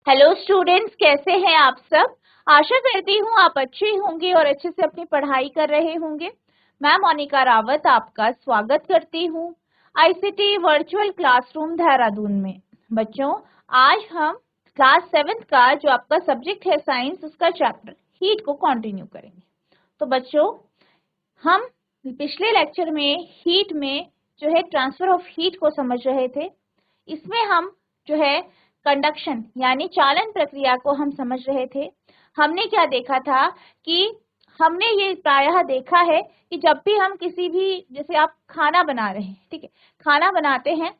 Hello students, कैसे हैं आप सब। आशा करती हूँ आप अच्छे होंगे और अच्छे से अपनी पढ़ाई कर रहे होंगे। मैं मोनिका रावत आपका स्वागत करती हूँ आईसीटी वर्चुअल क्लासरूम देहरादून में। बच्चों, आज हम क्लास 7th का जो आपका सब्जेक्ट है साइंस, उसका चैप्टर हीट को कंटिन्यू करेंगे। तो बच्चों, हम पिछले लेक्चर में हीट में जो है ट्रांसफर ऑफ हीट को समझ रहे थे। इसमें हम जो है कंडक्शन यानी चालन प्रक्रिया को हम समझ रहे थे। हमने क्या देखा था कि हमने ये प्रायः देखा है कि जब भी हम किसी भी, जैसे आप खाना बना रहे हैं, ठीक है, खाना बनाते हैं,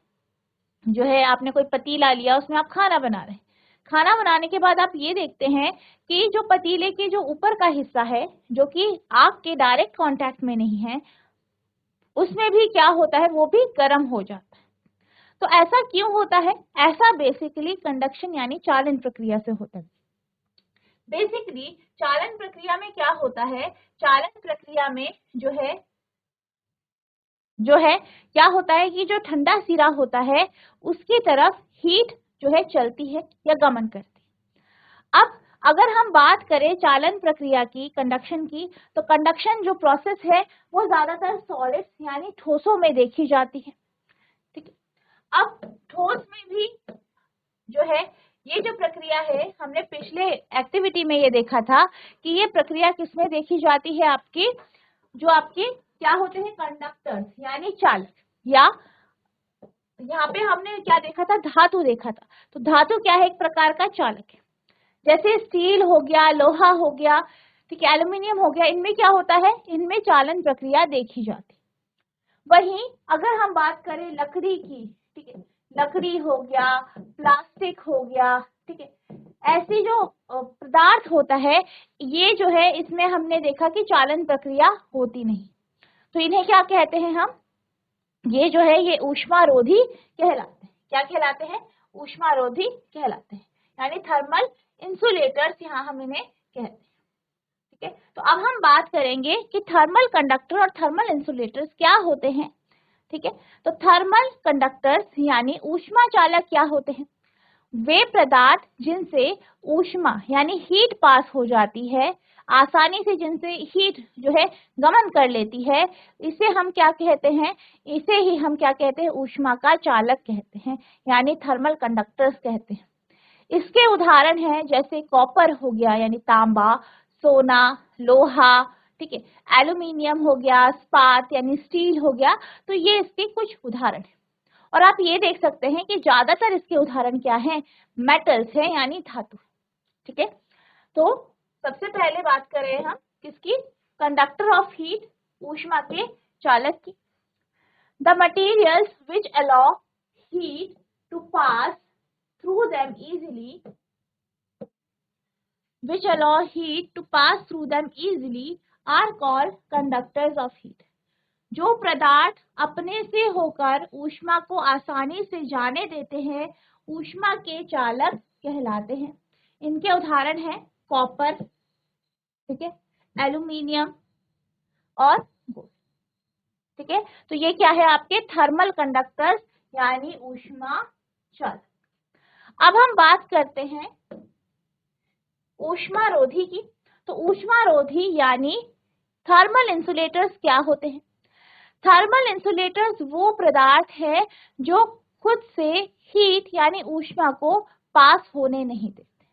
जो है आपने कोई पतीला लिया, उसमें आप खाना बना रहे हैं। खाना बनाने के बाद आप ये देखते हैं कि जो पतीले के जो ऊपर का हिस्सा है, जो कि आग के डायरेक्ट कांटेक्ट में नहीं है, उसमें भी क्या होता है, वो भी गर्म हो जाता है। तो ऐसा क्यों होता है? ऐसा बेसिकली कंडक्शन यानी चालन प्रक्रिया से होता है। बेसिकली चालन प्रक्रिया में क्या होता है, चालन प्रक्रिया में जो है क्या होता है कि जो ठंडा सिरा होता है उसकी तरफ हीट जो है चलती है या गमन करती है। अब अगर हम बात करें चालन प्रक्रिया की, कंडक्शन की, तो कंडक्शन जो प्रोसेस है वो ज्यादातर सॉलिड्स यानी ठोसों में देखी जाती है। ठीक है, अब ठोस में भी जो है ये जो प्रक्रिया है, हमने पिछले एक्टिविटी में ये देखा था कि ये प्रक्रिया किसमें देखी जाती है, आपकी जो आपके क्या होते हैं, कंडक्टर्स यानी चालक, या यहाँ पे हमने क्या देखा था, धातु देखा था। तो धातु क्या है, एक प्रकार का चालक है। जैसे स्टील हो गया, लोहा हो गया, ठीक है, एल्यूमिनियम हो गया, इनमें क्या होता है, इनमें चालन प्रक्रिया देखी जाती है। वहीं अगर हम बात करें लकड़ी की, ठीक है, लकड़ी हो गया, प्लास्टिक हो गया, ठीक है, ऐसी जो पदार्थ होता है, ये जो है इसमें हमने देखा कि चालन प्रक्रिया होती नहीं। तो इन्हें क्या कहते हैं हम, ये जो है ये ऊष्मारोधी कहलाते हैं। क्या कहलाते हैं? ऊष्मारोधी कहलाते हैं, यानी थर्मल इंसुलेटर्स यहाँ हम इन्हें कहते हैं। ठीक है, तो अब हम बात करेंगे कि थर्मल कंडक्टर और थर्मल इंसुलेटर्स क्या होते हैं। ठीक है, तो थर्मल कंडक्टर्स यानी ऊष्मा चालक क्या होते हैं, वे पदार्थ जिनसे ऊष्मा यानी हीट पास हो जाती है, आसानी से जिनसे हीट जो है गमन कर लेती है, इसे हम क्या कहते हैं, इसे ही हम क्या कहते हैं, ऊष्मा का चालक कहते हैं, यानी थर्मल कंडक्टर्स कहते हैं। इसके उदाहरण हैं जैसे कॉपर हो गया यानी तांबा, सोना, लोहा, ठीक है, एल्यूमिनियम हो गया, इस्पात यानी स्टील हो गया। तो ये इसके कुछ उदाहरण हैं। और आप ये देख सकते हैं कि ज्यादातर इसके उदाहरण क्या हैं, मेटल्स हैं यानी धातु। ठीक है, तो सबसे पहले बात करें हम किसकी, कंडक्टर ऑफ हीट, ऊष्मा के चालक की। The materials which allow heat to pass through them easily which allow heat to pass through them easily are called conductors of heat। जो पदार्थ अपने से होकर ऊष्मा को आसानी से जाने देते हैं, ऊष्मा के चालक कहलाते हैं। इनके उदाहरण हैं कॉपर, ठीक है, एल्यूमिनियम और गोल्ड। ठीक है, तो ये क्या है, आपके थर्मल कंडक्टर्स यानी ऊष्मा चालक। अब हम बात करते हैं ऊष्मारोधी की। तो ऊष्मारोधी यानी थर्मल इंसुलेटर्स क्या होते हैं। थर्मल इंसुलेटर्स वो पदार्थ है जो खुद से हीट यानी ऊष्मा को पास होने नहीं देते।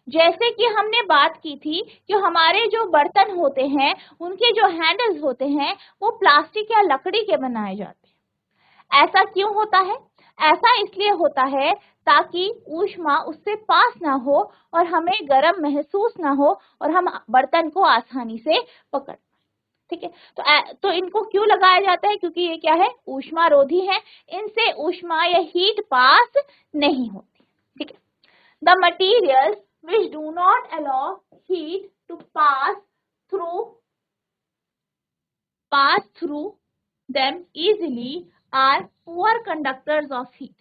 जैसे कि हमने बात की थी कि हमारे जो बर्तन होते हैं, उनके जो हैंडल्स होते हैं वो प्लास्टिक या लकड़ी के बनाए जाते हैं। ऐसा क्यों होता है? ऐसा इसलिए होता है ताकि ऊष्मा उससे पास ना हो और हमें गर्म महसूस ना हो और हम बर्तन को आसानी से पकड़। ठीक है, तो इनको क्यों लगाया जाता है, क्योंकि ये क्या है, ऊष्मारोधी है, इनसे ऊष्मा या हीट पास नहीं होती। ठीक है, the materials which do not allow heat to pass through them easily are poor conductors of heat.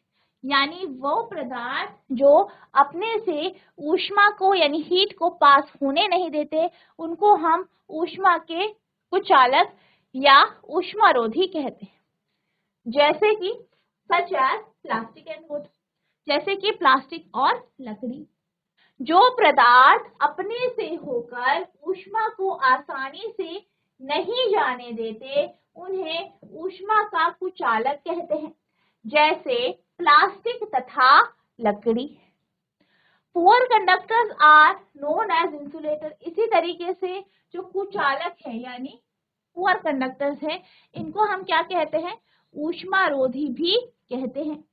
यानी वो पदार्थ जो अपने से ऊष्मा को यानी हीट को पास होने नहीं देते, उनको हम ऊष्मा के कुचालक या ऊष्मारोधी कहते हैं। जैसे कि such as plastic and wood, जैसे कि प्लास्टिक और लकड़ी, जो पदार्थ अपने से होकर ऊष्मा को आसानी से नहीं जाने देते उन्हें ऊष्मा का कुचालक कहते हैं, जैसे प्लास्टिक तथा लकड़ी। Poor conductors are known as insulator. इसी तरीके से जो कुचालक है यानी पुअर कंडक्टर्स है, इनको हम क्या कहते हैं? ऊष्मारोधी भी कहते हैं।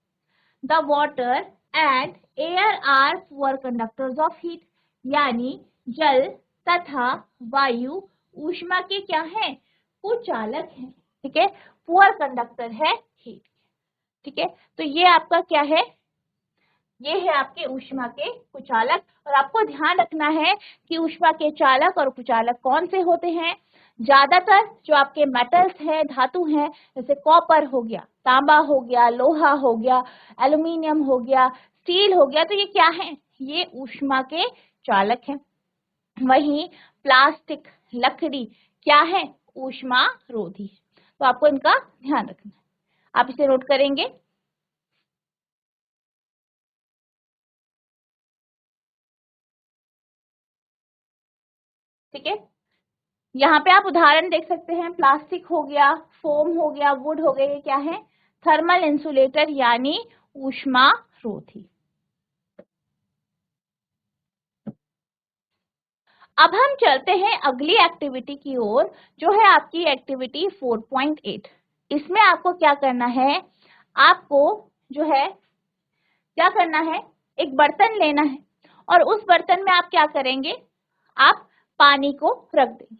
The water and air are poor conductors of heat, यानी जल तथा वायु ऊष्मा के क्या है? कुचालक है। ठीक है, पुअर कंडक्टर है हीट। ठीक है, तो ये आपका क्या है? ये है आपके ऊष्मा के कुचालक। और आपको ध्यान रखना है कि ऊष्मा के चालक और कुचालक कौन से होते हैं। ज्यादातर जो आपके मेटल्स हैं, धातु हैं, जैसे कॉपर हो गया, तांबा हो गया, लोहा हो गया, एल्यूमिनियम हो गया, स्टील हो गया, तो ये क्या है? ये ऊष्मा के चालक हैं। वहीं प्लास्टिक, लकड़ी क्या है? ऊष्मा रोधी है। तो आपको इनका ध्यान रखना है, आप इसे नोट करेंगे। ठीक है, यहाँ पे आप उदाहरण देख सकते हैं, प्लास्टिक हो गया, फोम हो गया, वुड हो गया, ये क्या है? थर्मल इंसुलेटर यानी ऊष्मा रोधी। अब हम चलते हैं अगली एक्टिविटी की ओर, जो है आपकी एक्टिविटी 4.8। इसमें आपको क्या करना है? आपको जो है क्या करना है? एक बर्तन लेना है और उस बर्तन में आप क्या करेंगे? आप पानी को रख देंगे।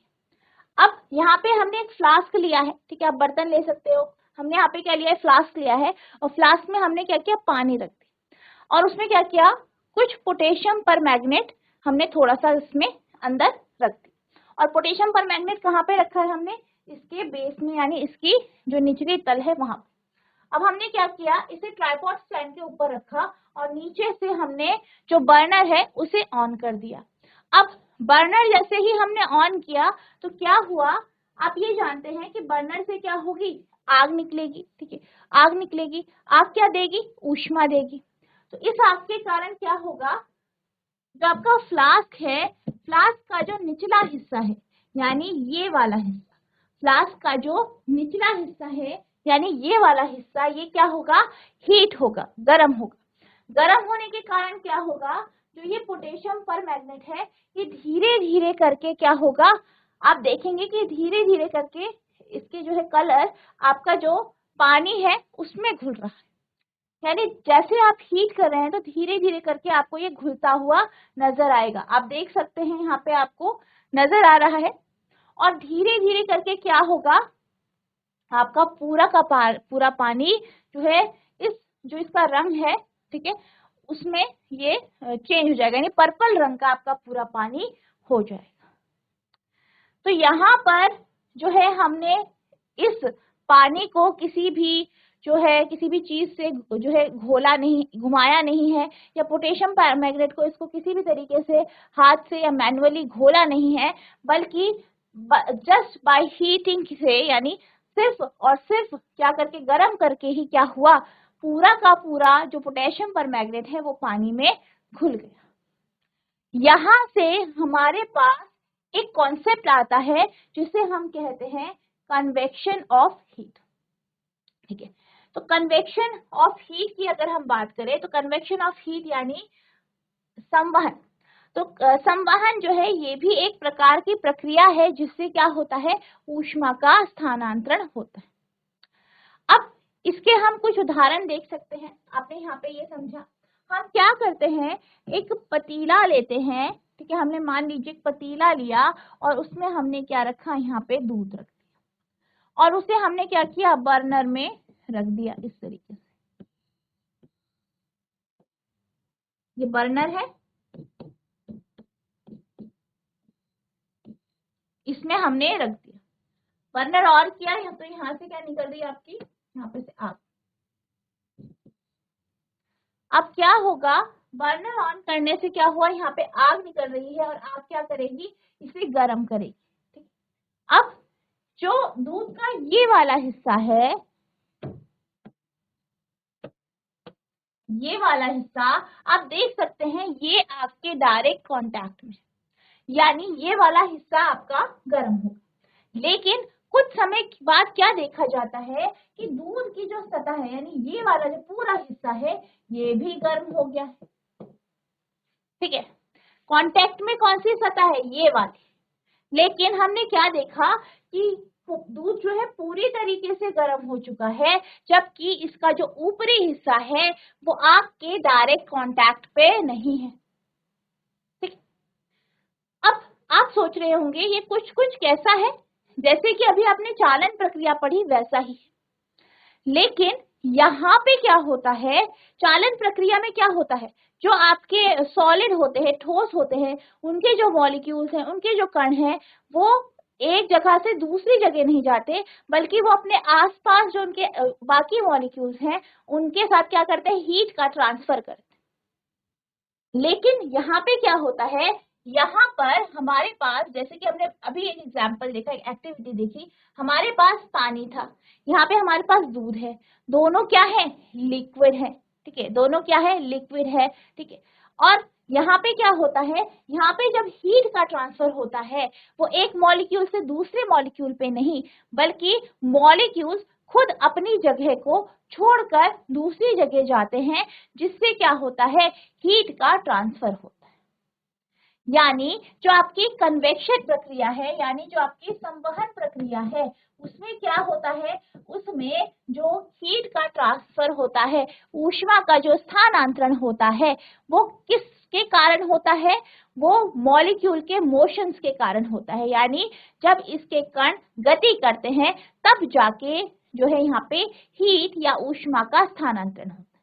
अब यहाँ पे हमने एक फ्लास्क लिया है, ठीक है, आप बर्तन ले सकते हो। हमने यहाँ पे क्या लिया है? फ्लास्क लिया है, और फ्लास्क में हमने क्या किया? पानी रख दिया और उसमें क्या किया? कुछ पोटेशियम पर मैग्नेट हमने थोड़ा सा इसमें अंदर रख दिया। और पोटेशियम पर मैग्नेट कहाँ पे रखा है हमने? इसके बेस में, यानी इसकी जो निचली तल है वहां। अब हमने क्या किया? इसे ट्राइपॉड स्टैंड के ऊपर रखा और नीचे से हमने जो बर्नर है उसे ऑन कर दिया। अब बर्नर जैसे ही हमने ऑन किया तो क्या हुआ? आप ये जानते हैं कि बर्नर से क्या होगी? आग निकलेगी। ठीक है, आग निकलेगी। आग क्या देगी? ऊष्मा देगी। तो इस आग के कारण क्या होगा? जो आपका फ्लास्क है, फ्लास्क का जो निचला हिस्सा है, यानी ये वाला हिस्सा, फ्लास्क का जो निचला हिस्सा है यानी ये वाला हिस्सा, ये क्या होगा? हीट होगा, गर्म होगा। गर्म होने के कारण क्या होगा? जो ये पोटेशियम पर मैग्नेट है, ये धीरे धीरे करके क्या होगा? आप देखेंगे कि धीरे धीरे करके इसके जो है कलर, आपका जो पानी है उसमें घुल रहा है। यानी जैसे आप हीट कर रहे हैं तो धीरे धीरे करके आपको ये घुलता हुआ नजर आएगा। आप देख सकते हैं यहाँ पे आपको नजर आ रहा है। और धीरे धीरे करके क्या होगा? आपका पूरा पानी जो है, इस जो इसका रंग है, ठीक है, उसमें ये चेंज हो जाएगा, यानी पर्पल रंग का आपका पूरा पानी हो जाएगा। तो यहाँ पर जो है हमने इस पानी को किसी भी जो है किसी भी चीज से जो है घोला नहीं, घुमाया नहीं है, या पोटेशियम मैग्नेट को इसको किसी भी तरीके से हाथ से या मैनुअली घोला नहीं है, बल्कि जस्ट बाय हीटिंग से, यानी सिर्फ और सिर्फ क्या करके? गर्म करके ही क्या हुआ? पूरा का पूरा जो पोटेशियम पर मैग्नेट है वो पानी में घुल गया। यहाँ से हमारे पास एक कॉन्सेप्ट आता है जिसे हम कहते हैं कन्वेक्शन ऑफ हीट। ठीक है, तो कन्वेक्शन ऑफ हीट की अगर हम बात करें तो कन्वेक्शन ऑफ हीट यानी संवहन। तो संवहन जो है ये भी एक प्रकार की प्रक्रिया है जिससे क्या होता है? ऊष्मा का स्थानांतरण होता है। अब इसके हम कुछ उदाहरण देख सकते हैं। आपने यहाँ पे ये समझा, हम क्या करते हैं? एक पतीला लेते हैं, ठीक है, हमने मान लीजिए एक पतीला लिया और उसमें हमने क्या रखा? यहाँ पे दूध रख दिया और उसे हमने क्या किया? बर्नर में रख दिया इस तरीके से। ये बर्नर है, इसमें हमने रख दिया, बर्नर ऑन किया, तो यहाँ से क्या निकल रही है आपकी? यहाँ पे से आग। अब क्या होगा? बर्नर ऑन करने से क्या हुआ? यहाँ पे आग निकल रही है और आग क्या करेगी? इसे गर्म करेगी। ठीक, अब जो दूध का ये वाला हिस्सा है, ये वाला हिस्सा आप देख सकते हैं ये आपके डायरेक्ट कांटेक्ट में, यानी ये वाला हिस्सा आपका गर्म होगा। लेकिन कुछ समय के बाद क्या देखा जाता है कि दूध की जो सतह है, यानी ये वाला जो पूरा हिस्सा है, ये भी गर्म हो गया है। ठीक है, कांटेक्ट में कौन सी सतह है, ये वाली। लेकिन हमने क्या देखा कि दूध जो है पूरी तरीके से गर्म हो चुका है, जबकि इसका जो ऊपरी हिस्सा है वो आपके डायरेक्ट कांटेक्ट पे नहीं है। ठीक, अब आप सोच रहे होंगे ये कुछ कुछ कैसा है, जैसे कि अभी आपने चालन प्रक्रिया पढ़ी वैसा ही। लेकिन यहाँ पे क्या होता है, चालन प्रक्रिया में क्या होता है, जो आपके सॉलिड होते हैं, ठोस होते हैं, उनके जो मॉलिक्यूल्स हैं, उनके जो कण हैं, वो एक जगह से दूसरी जगह नहीं जाते, बल्कि वो अपने आसपास जो उनके बाकी मॉलिक्यूल्स हैं उनके साथ क्या करते हैं, हीट का ट्रांसफर करते हैं। लेकिन यहाँ पे क्या होता है, यहाँ पर हमारे पास, जैसे कि हमने अभी एक एग्जांपल देखा, एक एक्टिविटी देखी, हमारे पास पानी था, यहाँ पे हमारे पास दूध है, दोनों क्या है, लिक्विड है। ठीक है, दोनों क्या है, लिक्विड है। ठीक है, और यहाँ पे क्या होता है, यहाँ पे जब हीट का ट्रांसफर होता है वो एक मॉलिक्यूल से दूसरे मॉलिक्यूल पे नहीं, बल्कि मॉलिक्यूल्स खुद अपनी जगह को छोड़कर दूसरी जगह जाते हैं, जिससे क्या होता है, हीट का ट्रांसफर होता है। यानी जो आपकी कन्वेक्शन प्रक्रिया है, यानी जो आपकी संवहन प्रक्रिया है, उसमें क्या होता है, उसमें जो हीट का ट्रांसफर होता है, ऊष्मा का जो स्थानांतरण होता है, वो किसके कारण होता है, वो मॉलिक्यूल के मोशंस के कारण होता है। यानी जब इसके कण गति करते हैं तब जाके जो है यहाँ पे हीट या ऊष्मा का स्थानांतरण होता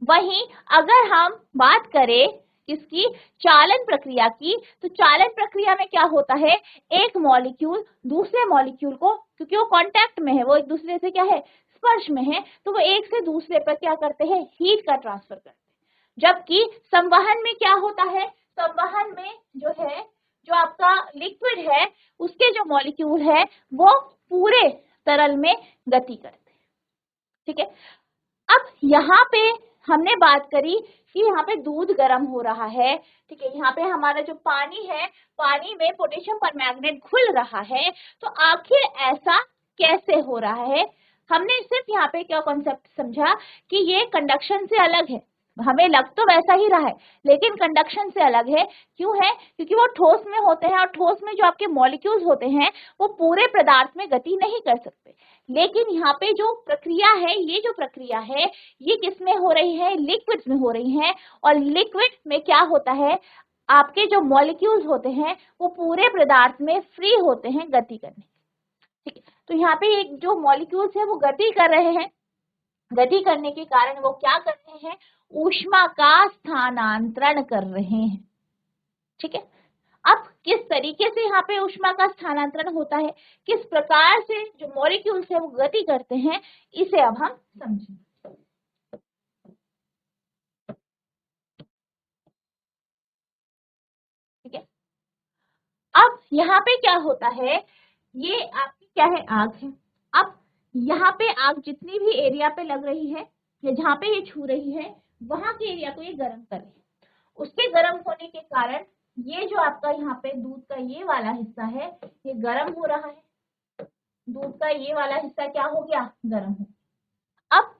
है। वहीं अगर हम बात करें किसकी, चालन प्रक्रिया की, तो चालन प्रक्रिया में क्या होता है, एक मॉलिक्यूल दूसरे मॉलिक्यूल को, क्योंकि वो कांटेक्ट में है, वो एक दूसरे से क्या है, स्पर्श में है, तो वो एक से दूसरे पर क्या करते हैं, हीट का ट्रांसफर करते हैं। जबकि संवहन में क्या होता है, संवहन में जो है, जो आपका लिक्विड है, उसके जो मॉलिक्यूल है वो पूरे तरल में गति करते हैं। ठीक है, अब यहाँ पे हमने बात करी कि यहाँ पे दूध गर्म हो रहा है। ठीक है, यहाँ पे हमारा जो पानी है, पानी में पोटेशियम परमैंगनेट घुल रहा है, तो आखिर ऐसा कैसे हो रहा है। हमने सिर्फ यहाँ पे क्या कॉन्सेप्ट समझा कि ये कंडक्शन से अलग है, हमें लग तो वैसा ही रहा है लेकिन कंडक्शन से अलग है। क्यों है, क्योंकि वो ठोस में होते हैं, और ठोस में जो आपके मॉलिक्यूल्स होते हैं वो पूरे पदार्थ में गति नहीं कर सकते। लेकिन यहाँ पे जो प्रक्रिया है, ये जो प्रक्रिया है ये किसमें हो रही है, लिक्विड्स में हो रही है। और लिक्विड में क्या होता है, आपके जो मॉलिक्यूल्स होते हैं वो पूरे पदार्थ में फ्री होते हैं गति करने। ठीक है, तो यहाँ पे एक जो मॉलिक्यूल्स है वो गति कर रहे हैं, गति करने के कारण वो क्या कर रहे हैं, ऊष्मा का स्थानांतरण कर रहे हैं। ठीक है, अब किस तरीके से यहाँ पे ऊष्मा का स्थानांतरण होता है, किस प्रकार से जो मॉलिक्यूल्स है वो गति करते हैं, इसे अब हम समझेंगे। ठीक है, अब यहाँ पे क्या होता है, ये आपकी क्या है, आग है। अब यहाँ पे आग जितनी भी एरिया पे लग रही है या जहाँ पे ये छू रही है, वहां के एरिया को ये गर्म कर रही है। उसके गर्म होने के कारण ये जो आपका यहाँ पे दूध का ये वाला हिस्सा है ये गर्म हो रहा है, दूध का ये वाला हिस्सा क्या हो गया, गर्म हो। अब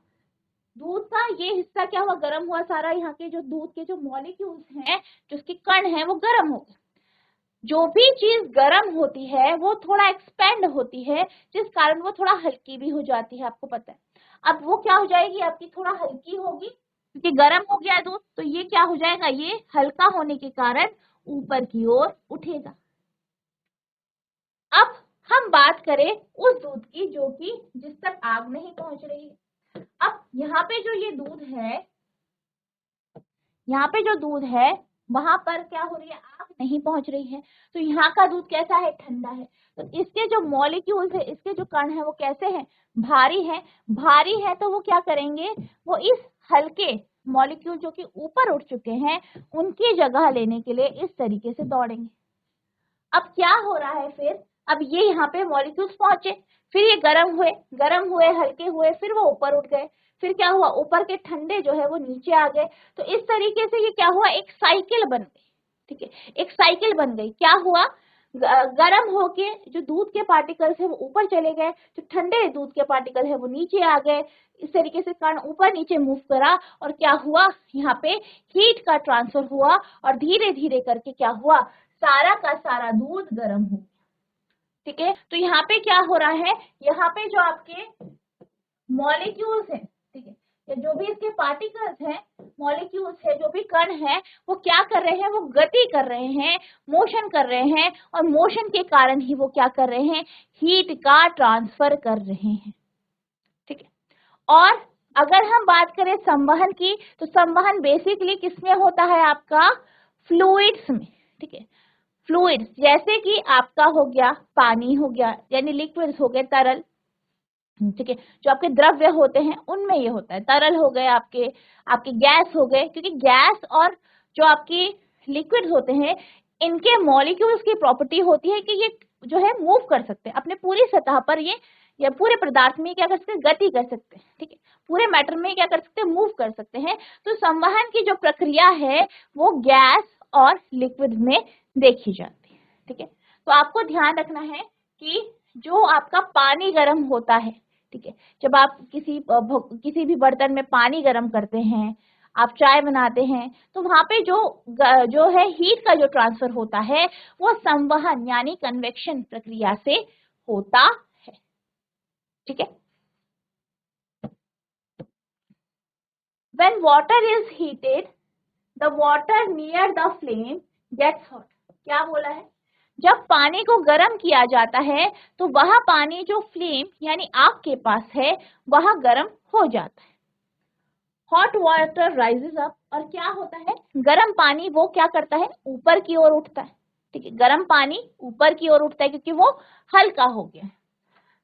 दूध का ये हिस्सा क्या हुआ, गर्म हुआ, सारा यहाँ के जो दूध के जो मॉलिक्यूल्स हैं, जो उसके कण हैं, वो गर्म हो गए। जो भी चीज गर्म होती है वो थोड़ा एक्सपेंड होती है, जिस कारण वो थोड़ा हल्की भी हो जाती है, आपको पता है। अब वो क्या हो जाएगी, आपकी थोड़ा हल्की होगी, क्योंकि गर्म हो गया दूध, तो ये क्या हो जाएगा, ये हल्का होने के कारण ऊपर की ओर उठेगा। अब हम बात करें उस दूध की जो कि जिस तक आग नहीं पहुंच रही है। अब यहाँ पे जो ये दूध है, यहाँ पे जो दूध है वहां पर क्या हो रही है, आग नहीं पहुंच रही है, तो यहाँ का दूध कैसा है, ठंडा है। तो इसके जो मॉलिक्यूल्स है, इसके जो कण है वो कैसे हैं, भारी है। भारी है तो वो क्या करेंगे, वो इस हल्के मॉलिक्यूल जो कि ऊपर उठ चुके हैं उनकी जगह लेने के लिए इस तरीके से दौड़ेंगे। अब क्या हो रहा है फिर, अब ये यहाँ पे मॉलिक्यूल्स पहुंचे, फिर ये गर्म हुए, हल्के हुए, फिर वो ऊपर उठ गए, फिर क्या हुआ, ऊपर के ठंडे जो है वो नीचे आ गए। तो इस तरीके से ये क्या हुआ, एक साइकिल बन गई। ठीक है, एक साइकिल बन गई। क्या हुआ, गर्म होके जो दूध के पार्टिकल्स है वो ऊपर चले गए, जो ठंडे दूध के पार्टिकल है वो नीचे आ गए। इस तरीके से कण ऊपर नीचे मूव करा और क्या हुआ, यहाँ पे हीट का ट्रांसफर हुआ और धीरे धीरे करके क्या हुआ, सारा का सारा दूध गर्म हो गया। ठीक है, तो यहाँ पे क्या हो रहा है, यहाँ पे जो आपके मॉलिक्यूल्स हैं, ठीक है, या जो भी इसके पार्टिकल्स हैं, मॉलिक्यूल्स है, जो भी कण है, वो क्या कर रहे हैं, वो गति कर रहे हैं, मोशन कर रहे हैं, और मोशन के कारण ही वो क्या कर रहे हैं, हीट का ट्रांसफर कर रहे हैं। ठीक है, और अगर हम बात करें संवहन की, तो संवहन बेसिकली किसमें होता है, आपका फ्लूइड्स में। ठीक है, फ्लूइड्स जैसे कि आपका हो गया पानी हो गया, यानी लिक्विड्स हो गए, तरल। ठीक है, जो आपके द्रव्य होते हैं उनमें ये होता है, तरल हो गए आपके, आपके गैस हो गए, क्योंकि गैस और जो आपकी लिक्विड्स होते हैं, इनके मॉलिक्यूल्स की प्रॉपर्टी होती है कि ये जो है मूव कर सकते हैं अपने पूरी सतह पर, ये या पूरे पदार्थ में क्या कर सकते हैं, गति कर सकते हैं। ठीक है, पूरे मैटर में क्या कर सकते हैं, मूव कर सकते हैं। तो संवहन की जो प्रक्रिया है वो गैस और लिक्विड में देखी जाती है। ठीक है, तो आपको ध्यान रखना है कि जो आपका पानी गर्म होता है, ठीक है, जब आप किसी भी बर्तन में पानी गर्म करते हैं, आप चाय बनाते हैं, तो वहां पे जो है हीट का जो ट्रांसफर होता है वो संवहन यानी कन्वेक्शन प्रक्रिया से होता है। ठीक है, when water is heated the water near the flame gets hot। क्या बोला है, जब पानी को गर्म किया जाता है तो वह पानी जो फ्लेम यानी आग के पास है वह गर्म हो जाता है। हॉट वाटर राइजेस अप, और क्या होता है, गर्म पानी वो क्या करता है, ऊपर की ओर उठता है। ठीक है, गर्म पानी ऊपर की ओर उठता है क्योंकि वो हल्का हो गया।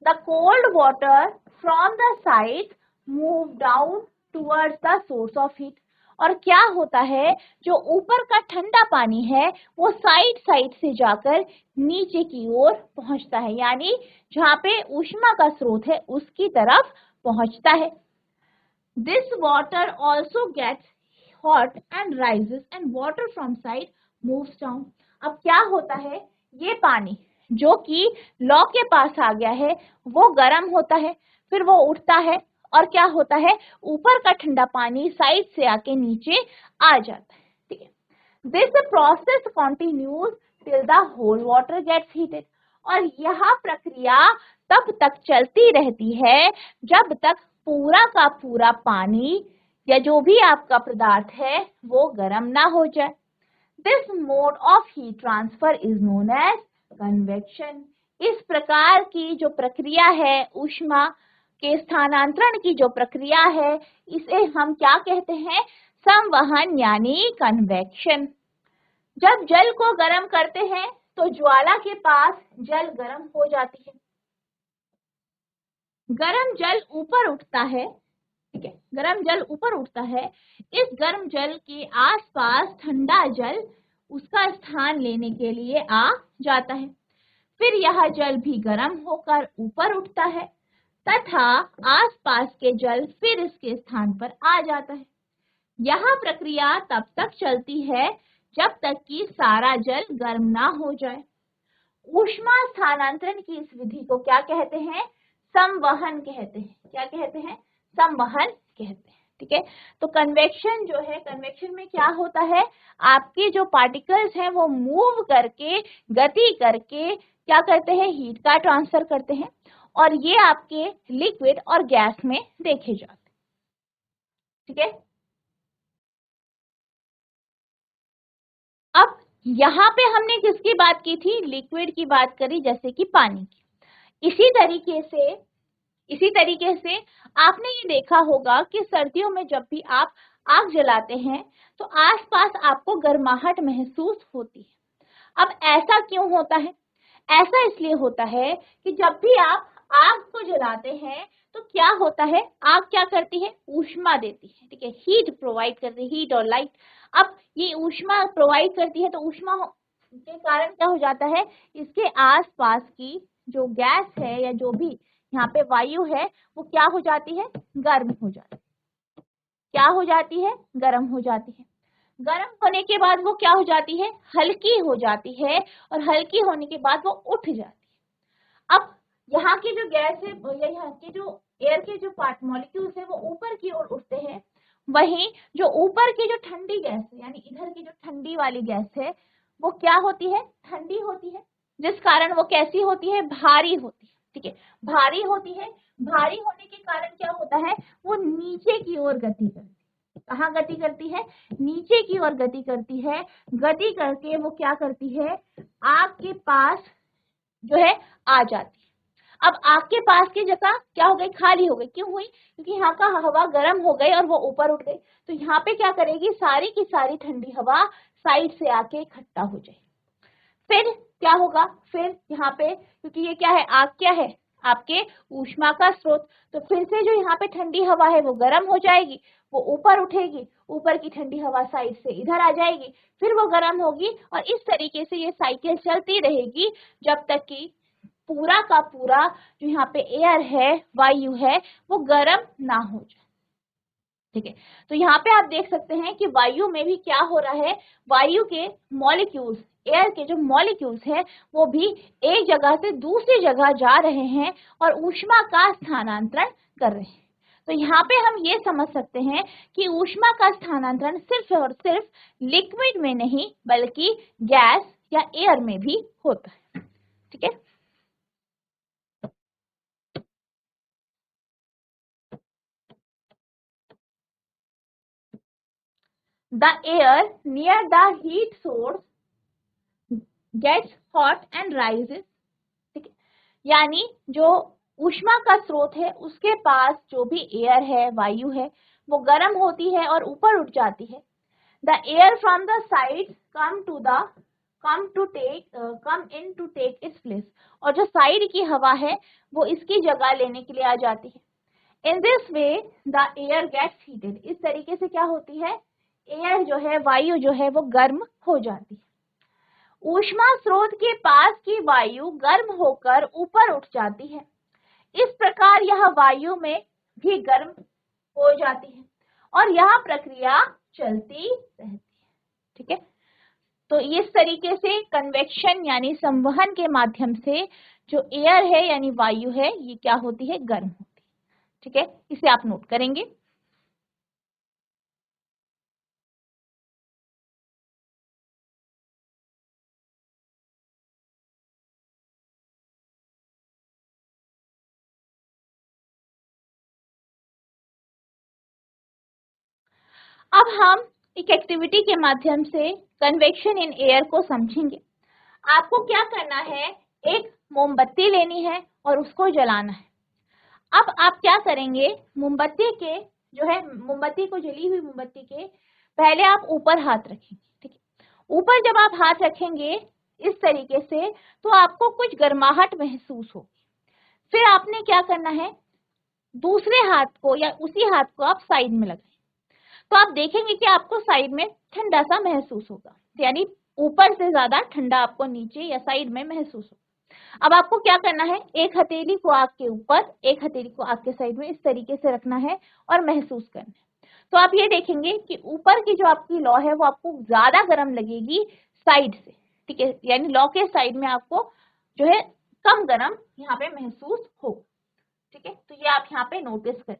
The cold water from the side move down towards the source of heat, और क्या होता है, जो ऊपर का ठंडा पानी है वो साइड साइड से जाकर नीचे की ओर पहुंचता है, यानी जहां पे ऊष्मा का स्रोत है उसकी तरफ पहुंचता है। This water also gets hot and rises and water from side moves down। अब क्या होता है, ये पानी जो कि लौ के पास आ गया है वो गर्म होता है, फिर वो उठता है और क्या होता है, ऊपर का ठंडा पानी साइड से आके नीचे आ जाता है। ठीक है, this process continues till the whole water gets heated, और यह प्रक्रिया तब तक चलती रहती है जब तक पूरा का पूरा पानी या जो भी आपका पदार्थ है वो गर्म ना हो जाए। This mode of heat transfer is known as convection. इस प्रकार की जो प्रक्रिया है, ऊष्मा के स्थानांतरण की जो प्रक्रिया है, इसे हम क्या कहते हैं, संवहन यानी कन्वेक्शन। जब जल को गर्म करते हैं तो ज्वाला के पास जल गर्म हो जाती है, गर्म जल ऊपर उठता है। ठीक है, गर्म जल ऊपर उठता है, इस गर्म जल के आसपास ठंडा जल उसका स्थान लेने के लिए आ जाता है, फिर यह जल भी गर्म होकर ऊपर उठता है तथा आसपास के जल फिर इसके स्थान पर आ जाता है। यह प्रक्रिया तब तक चलती है जब तक कि सारा जल गर्म ना हो जाए। ऊष्मा स्थानांतरण की इस विधि को क्या कहते हैं, संवहन कहते हैं। क्या कहते हैं, संवहन कहते हैं। ठीक है, तो कन्वेक्शन जो है, कन्वेक्शन में क्या होता है, आपके जो पार्टिकल्स हैं वो मूव करके, गति करके क्या करते हैं, हीट का ट्रांसफर करते हैं, और ये आपके लिक्विड और गैस में देखे जाते हैं। ठीक है, अब यहाँ पे हमने किसकी बात की थी, लिक्विड की बात करी, जैसे कि पानी की। इसी तरीके से आपने ये देखा होगा कि सर्दियों में जब भी आप आग जलाते हैं तो आसपास आपको गर्माहट महसूस होती है। अब ऐसा क्यों होता है, ऐसा इसलिए होता है कि जब भी आप आग को जलाते हैं तो क्या होता है, आग क्या करती है, ऊष्मा देती है। ठीक है, हीट प्रोवाइड करती है, हीट और लाइट। अब ये ऊष्मा प्रोवाइड करती है तो ऊष्मा के कारण क्या हो जाता है, इसके आसपास की जो गैस है या जो भी यहाँ पे वायु है वो क्या हो जाती है, गर्म हो जाती है। क्या हो जाती है, गर्म हो जाती है। गर्म होने के बाद वो क्या हो जाती है, हल्की हो जाती है, और हल्की होने के बाद वो उठ जाती है। अब यहाँ की जो गैस है या यहाँ के जो एयर के जो पार्ट मॉलिक्यूल्स है वो ऊपर की ओर उठते हैं, वहीं जो ऊपर की जो ठंडी गैस है यानी इधर की जो ठंडी वाली गैस है वो क्या होती है, ठंडी होती है, जिस कारण वो कैसी होती है, भारी होती है। ठीक है, भारी होती है। भारी होने के कारण क्या होता है, वो नीचे की ओर गति करती है। कहाँ गति करती है, नीचे की ओर गति करती है। गति करके वो क्या करती है, आपके पास जो है आ जाती है। अब आपके पास की जगह क्या हो गई, खाली हो गई। क्यों हुई, क्योंकि यहाँ का हवा गर्म हो गई और वो ऊपर उठ गई। तो यहाँ पे क्या करेगी, सारी की सारी ठंडी हवा साइड से आके इकट्ठा हो जाएगी। फिर क्या होगा, फिर यहाँ पे क्योंकि ये क्या है, आग क्या है, आपके ऊष्मा का स्रोत, तो फिर से जो यहाँ पे ठंडी हवा है वो गर्म हो जाएगी, वो ऊपर उठेगी, ऊपर की ठंडी हवा साइड से इधर आ जाएगी, फिर वो गर्म होगी, और इस तरीके से ये साइकिल चलती रहेगी जब तक कि पूरा का पूरा जो यहाँ पे एयर है, वायु है, वो गर्म ना हो जाए। ठीक है, तो यहाँ पे आप देख सकते हैं कि वायु में भी क्या हो रहा है, वायु के मॉलिक्यूल्स, एयर के जो मॉलिक्यूल्स है वो भी एक जगह से दूसरी जगह जा रहे हैं और ऊष्मा का स्थानांतरण कर रहे हैं। तो यहाँ पे हम ये समझ सकते हैं कि ऊष्मा का स्थानांतरण सिर्फ और सिर्फ लिक्विड में नहीं बल्कि गैस या एयर में भी होता है। ठीक है, the air near the heat source gets hot and rises। ठीक है, यानी जो ऊष्मा का स्रोत है उसके पास जो भी एयर है, वायु है, वो गर्म होती है और ऊपर उठ जाती है। The air from the sides come in to take its place। और जो साइड की हवा है वो इसकी जगह लेने के लिए आ जाती है। In this way the air gets heated। इस तरीके से क्या होती है, एयर जो है, वायु जो है वो गर्म हो जाती है। ऊष्मा स्रोत के पास की वायु गर्म होकर ऊपर उठ जाती है। इस प्रकार यह वायु में भी गर्म हो जाती है और यह प्रक्रिया चलती रहती है। ठीक है, तो इस तरीके से कन्वेक्शन यानी संवहन के माध्यम से जो एयर है यानी वायु है ये क्या होती है, गर्म होती है। ठीक है, इसे आप नोट करेंगे। अब हम एक एक्टिविटी के माध्यम से कन्वेक्शन इन एयर को समझेंगे। आपको क्या करना है, एक मोमबत्ती लेनी है और उसको जलाना है। अब आप क्या करेंगे, मोमबत्ती के जो है, मोमबत्ती को, जली हुई मोमबत्ती के पहले आप ऊपर हाथ रखेंगे। ठीक है, ऊपर जब आप हाथ रखेंगे इस तरीके से तो आपको कुछ गर्माहट महसूस होगी। फिर आपने क्या करना है, दूसरे हाथ को या उसी हाथ को आप साइड में लगाएं, तो आप देखेंगे कि आपको साइड में ठंडा सा महसूस होगा, यानी ऊपर से ज्यादा ठंडा आपको नीचे या साइड में महसूस होगा। अब आपको क्या करना है, एक हथेली को आग के ऊपर, एक हथेली को आग के साइड में इस तरीके से रखना है और महसूस करना है। तो आप ये देखेंगे कि ऊपर की जो आपकी लौ है वो आपको ज्यादा गर्म लगेगी साइड से। ठीक है, यानी लौ के साइड में आपको जो है कम गर्म यहाँ पे महसूस होगा। ठीक है, तो ये आप यहाँ पे नोटिस करें।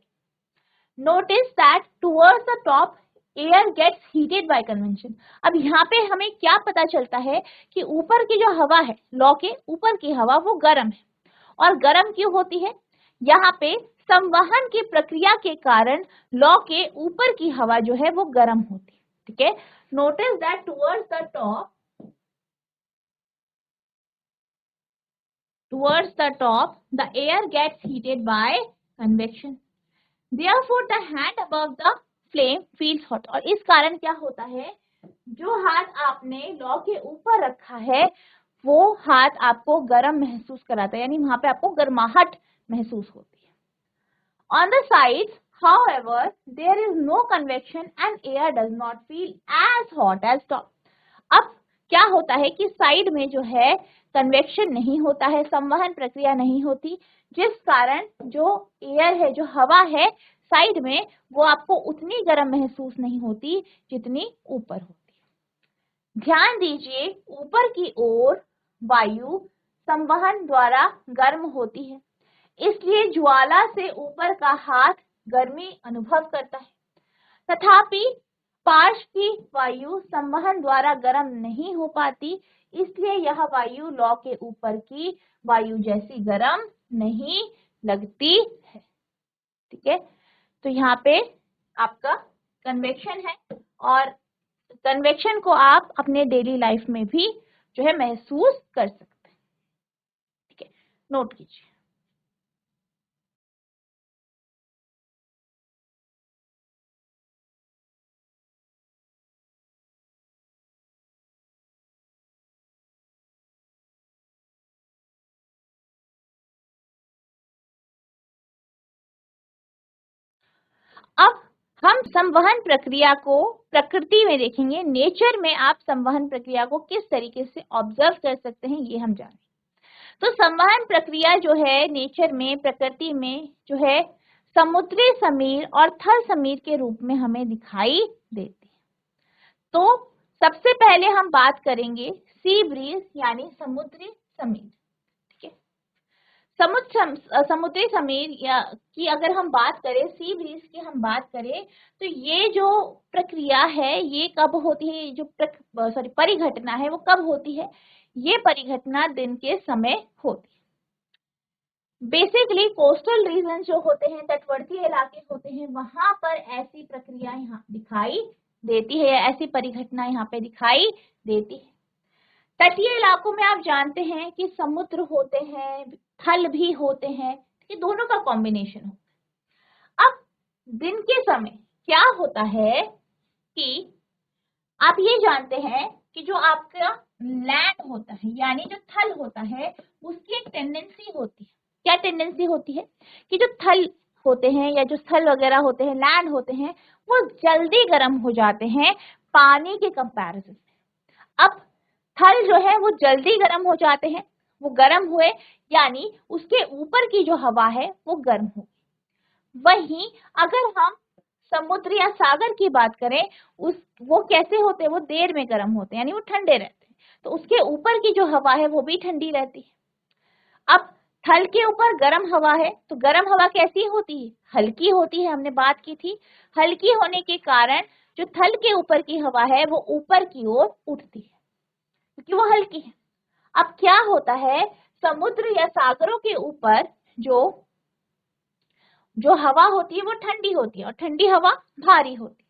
Notice that towards the top air gets heated by convection। अब यहाँ पे हमें क्या पता चलता है कि ऊपर की जो हवा है, लौ के ऊपर की हवा वो गर्म है। और गर्म क्यों होती है, यहाँ पे संवहन की प्रक्रिया के कारण लौ के ऊपर की हवा जो है वो गर्म होती है। ठीक है, notice that towards the top the air gets heated by convection. Therefore the hand above the flame feels hot। और इस कारण क्या होता है, जो हाथ आपने लौ के ऊपर रखा है वो हाथ आपको गर्म महसूस कराता है, यानी वहां पे आपको गर्माहट महसूस होती है। On the sides, however, there is no convection and air does not feel as hot as top। अब क्या होता है कि साइड में जो है कन्वेक्शन नहीं होता है, संवहन प्रक्रिया नहीं होती, जिस कारण जो एयर है, जो हवा है, साइड में वो आपको उतनी गर्म महसूस नहीं होती जितनी ऊपर होती है। ध्यान दीजिए, ऊपर की ओर वायु संवहन द्वारा गर्म होती है, इसलिए ज्वाला से ऊपर का हाथ गर्मी अनुभव करता है। तथापि पार्श्व की वायु संवहन द्वारा गर्म नहीं हो पाती, इसलिए यह वायु लौ के ऊपर की वायु जैसी गर्म नहीं लगती है। ठीक है, तो यहाँ पे आपका कन्वेक्शन है और कन्वेक्शन को आप अपने डेली लाइफ में भी जो है महसूस कर सकते हैं। ठीक है, नोट कीजिए। अब हम संवहन प्रक्रिया को प्रकृति में देखेंगे। नेचर में आप संवहन प्रक्रिया को किस तरीके से ऑब्जर्व कर सकते हैं ये हम जानें। तो संवहन प्रक्रिया जो है नेचर में, प्रकृति में जो है समुद्री समीर और थल समीर के रूप में हमें दिखाई देती है। तो सबसे पहले हम बात करेंगे सी ब्रीज यानी समुद्री समीर। समुद्री समीर की अगर हम बात करें, सी ब्रीज की हम बात करें, तो ये जो प्रक्रिया है ये कब होती है, जो परिघटना है वो कब होती है? ये परिघटना दिन के समय होती है। बेसिकली कोस्टल रीजन जो होते हैं, तटवर्ती इलाके होते हैं, वहां पर ऐसी प्रक्रिया यहाँ दिखाई देती है, ऐसी परिघटना यहाँ पे दिखाई देती है। तटीय इलाकों में आप जानते हैं कि समुद्र होते हैं, थल भी होते हैं, ये दोनों का कॉम्बिनेशन होता है। अब दिन के समय क्या होता है कि आप ये जानते हैं कि जो आपका लैंड होता है यानी जो थल होता है उसकी एक टेंडेंसी होती है। क्या टेंडेंसी होती है कि जो थल होते हैं या जो स्थल वगैरह होते हैं, लैंड होते हैं, वो जल्दी गर्म हो जाते हैं पानी के कंपैरिजन में। अब थल जो है वो जल्दी गर्म हो जाते हैं, वो गर्म हुए यानी उसके ऊपर की जो हवा है वो गर्म हो। वहीं अगर हम समुद्र या सागर की बात करें, वो कैसे होते हैं? वो देर में गर्म होते हैं यानी वो ठंडे रहते हैं, तो उसके ऊपर की जो हवा है वो भी ठंडी रहती है। अब थल के ऊपर गर्म हवा है, तो गर्म हवा कैसी होती है? हल्की होती है, हमने बात की थी। हल्की होने के कारण जो थल के ऊपर की हवा है वो ऊपर की ओर उठती है क्योंकि वो हल्की है। अब क्या होता है, समुद्र या सागरों के ऊपर जो हवा होती है वो ठंडी होती है और ठंडी हवा भारी होती है।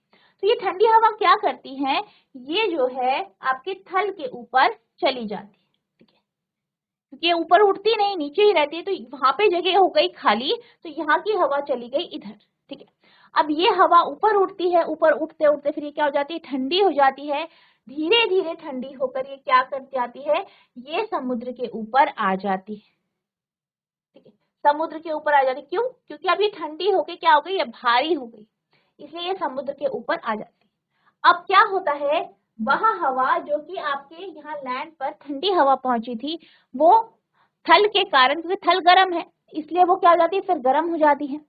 तो ये ठंडी हवा क्या करती है, ये जो है आपके थल के ऊपर चली जाती है। ठीक है, क्योंकि ये ऊपर उठती नहीं, नीचे ही रहती है, तो वहां पे जगह हो गई खाली, तो यहाँ की हवा चली गई इधर। ठीक है, अब ये हवा ऊपर उठती है, ऊपर उठते उठते फिर ये क्या हो जाती है? ठंडी हो जाती है। धीरे धीरे ठंडी होकर ये क्या कर जाती है? ये समुद्र के ऊपर आ जाती है। ठीक है, समुद्र के ऊपर आ जाती है। क्यों? क्योंकि अब ये ठंडी होके क्या हो गई? ये भारी हो गई, इसलिए ये समुद्र के ऊपर आ जाती है। अब क्या होता है, वह हवा जो कि आपके यहाँ लैंड पर ठंडी हवा पहुंची थी, वो थल के कारण, क्योंकि थल गर्म है इसलिए वो क्या हो जाती है? फिर गर्म हो जाती है,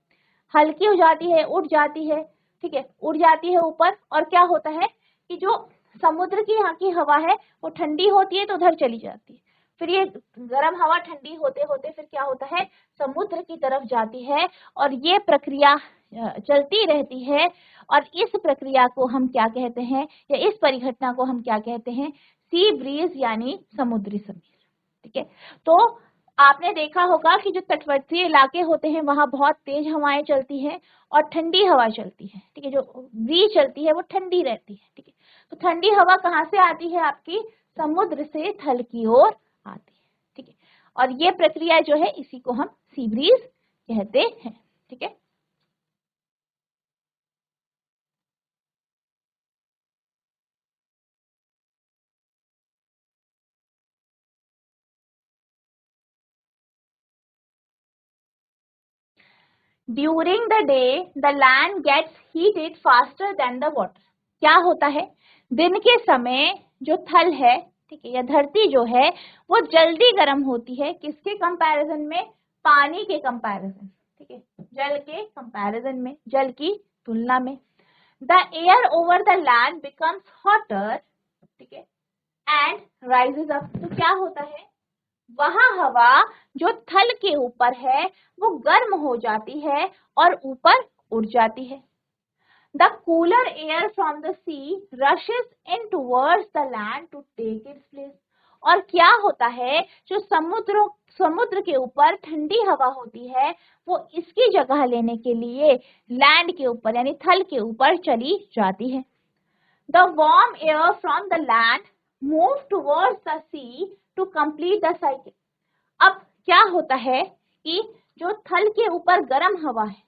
हल्की हो जाती है, उड़ जाती है। ठीक है, उड़ जाती है ऊपर, और क्या होता है कि जो समुद्र की यहाँ की हवा है वो ठंडी होती है तो उधर चली जाती है। फिर ये गर्म हवा ठंडी होते होते फिर क्या होता है? समुद्र की तरफ जाती है, और ये प्रक्रिया चलती रहती है। और इस प्रक्रिया को हम क्या कहते हैं, या इस परिघटना को हम क्या कहते हैं? सी ब्रीज यानी समुद्री समीर। ठीक है, तो आपने देखा होगा कि जो तटवर्ती इलाके होते हैं वहां बहुत तेज हवाएं चलती हैं और ठंडी हवा चलती है। ठीक है, जो ब्रीज चलती है वो ठंडी रहती है। ठीक है, तो ठंडी हवा कहाँ से आती है? आपकी समुद्र से थल की ओर आती है। ठीक है, और ये प्रक्रिया जो है इसी को हम सी ब्रीज कहते हैं। ठीक है, during the day the land gets heated faster than the water. क्या होता है, दिन के समय जो थल है, ठीक है, या धरती जो है वो जल्दी गर्म होती है। किसके कंपैरिजन में? पानी के कंपैरिजन। ठीक है, जल के कंपैरिजन में, जल की तुलना में। The air over the land becomes hotter, ठीक है, एंड राइजेस अप। तो क्या होता है, वहां हवा जो थल के ऊपर है वो गर्म हो जाती है और ऊपर उड़ जाती है। The cooler air from the sea rushes in towards the land to take its place. और क्या होता है, जो समुद्र के ऊपर ठंडी हवा होती है वो इसकी जगह लेने के लिए लैंड के ऊपर यानी थल के ऊपर चली जाती है। The warm air from the land moves towards the sea to complete the cycle. अब क्या होता है कि जो थल के ऊपर गर्म हवा है,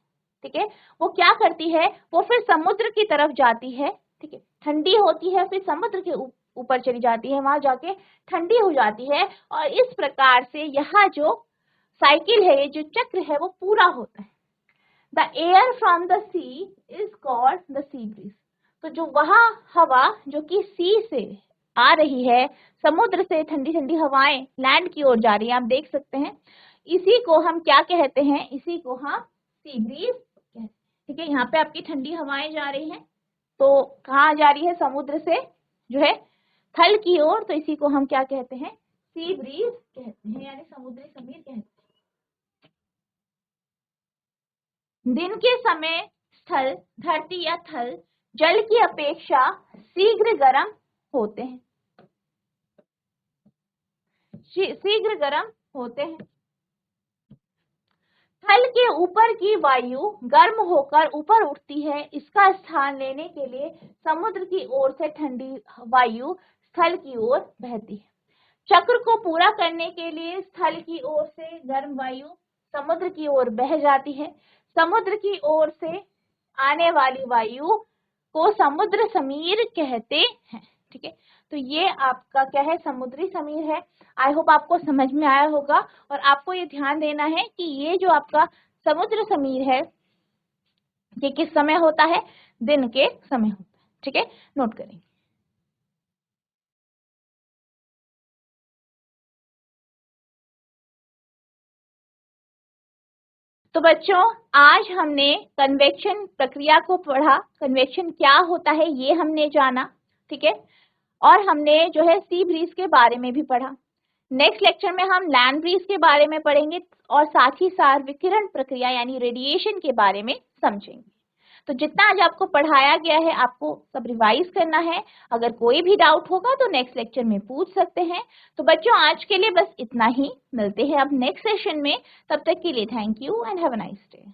ठीक है, वो क्या करती है, वो फिर समुद्र की तरफ जाती है, ठीक है, ठंडी होती है, फिर समुद्र के ऊपर चली जाती है, वहां जाके ठंडी हो जाती है, और इस प्रकार से यहाँ जो साइकिल है, ये जो चक्र है वो पूरा होता है। The air from the sea is called the sea breeze. तो जो वहां हवा जो कि सी से आ रही है, समुद्र से ठंडी ठंडी हवाएं लैंड की ओर जा रही है, आप देख सकते हैं, इसी को हम क्या कहते हैं, इसी को हम सी ब्रीज कहते हैं। ठीक है, यहाँ पे आपकी ठंडी हवाएं जा रही हैं, तो कहाँ जा रही है, समुद्र से जो है थल की ओर, तो इसी को हम क्या कहते हैं, सी ब्रीज कहते हैं, यानी समुद्री समीर कहते हैं। दिन के समय स्थल, धरती या थल जल की अपेक्षा शीघ्र गर्म होते हैं, शीघ्र गर्म होते हैं। थल के ऊपर की वायु गर्म होकर ऊपर उठती है, इसका स्थान लेने के लिए समुद्र की ओर से ठंडी वायु स्थल की ओर बहती है। चक्र को पूरा करने के लिए स्थल की ओर से गर्म वायु समुद्र की ओर बह जाती है, समुद्र की ओर से आने वाली वायु को समुद्र समीर कहते हैं। ठीक है, तो ये आपका क्या है, समुद्री समीर है। आई होप आपको समझ में आया होगा, और आपको ये ध्यान देना है कि ये जो आपका समुद्र समीर है ये किस समय होता है, दिन के समय होता है। ठीक है, नोट करेंगे। तो बच्चों, आज हमने कन्वेक्शन प्रक्रिया को पढ़ा, कन्वेक्शन क्या होता है ये हमने जाना, ठीक है, और हमने जो है सी ब्रीज के बारे में भी पढ़ा। नेक्स्ट लेक्चर में हम लैंड ब्रीज के बारे में पढ़ेंगे और साथ ही साथ विकिरण प्रक्रिया यानी रेडिएशन के बारे में समझेंगे। तो जितना आज आपको पढ़ाया गया है आपको सब रिवाइज करना है। अगर कोई भी डाउट होगा तो नेक्स्ट लेक्चर में पूछ सकते हैं। तो बच्चों, आज के लिए बस इतना ही, मिलते हैं अब नेक्स्ट सेशन में। तब तक के लिए thank you and have a nice day.